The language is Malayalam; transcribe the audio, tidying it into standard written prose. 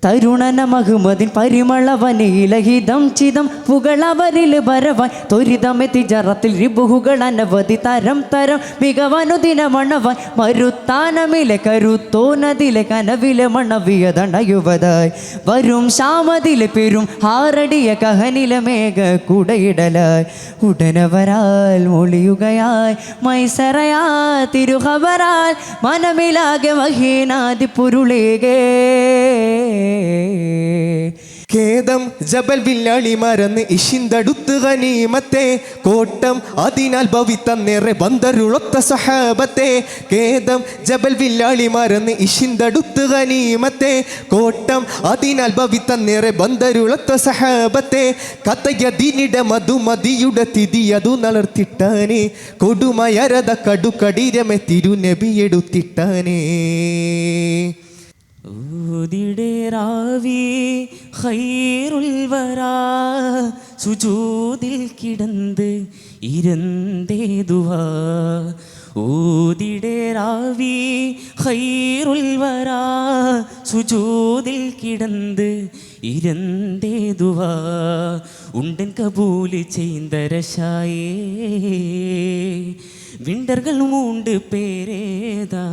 തരുണന മഹുമദിൻ പരിമളവനിലഹിതം ചിതം പുകളവരിൽ വരവായി ത്വരിതമെത്തി ജറത്തിൽ റിബുഹുകൾ അനവധി തരം തരം മികവനുദിന മണവായി മരുത്താനമിലെ കരുത്തോനതിലെ കനവിലെ മണവിയതണയുവതായി വരും ശാമതിലെ പെരും ഹാറടിയ കഹനിലെ മേഘ കുടയിടലായി ഉടനവരാൽ മൊളിയുകയായി മൈസറയാ തിരുഹവരാൽ മനമിലാകെ വഹീനാദി പുരുളേകേ ഖേദം ജബൽ വില്ലാളി മറന്ന് ഇഷിന്തടുത്ത് ഗനീമത്തെ കോട്ടം അതിനാൽ ഭവിത്തന്നേറെ ബന്ധരുളൊത്ത സഹാബത്തെ ഖേദം ജബൽ വില്ലാളി മറന്ന് ഇഷിന്തടുത്ത് ഗനീമത്തെ കോട്ടം അതിനാൽ ഭവിത്തന്നേറെ ബന്ധരുളൊത്ത സഹാബത്തെ കഥയതിനിട മധുമതിയുടെ തിഥിയതു നളർത്തിട്ടാനേ കൊടുമയരത കടുകടിരമെ തിരുനബിയെടുത്തിട്ടാനേ ഊതിടെ രാവി ഖൈറുൽ വരാ സുജൂദിൽ കിടന്ന് ഇരുന്തേ ദുആ ഊതിടെ രാവി ഖൈറുൽ വരാ സുജൂദിൽ കിടന്ന് ഇരുന്തേ ദുആ ഉണ്ടൻ കബൂല് ചെയ്തരശായേ വിണ്ടർകൾ മൂണ്ട് പേരേതാ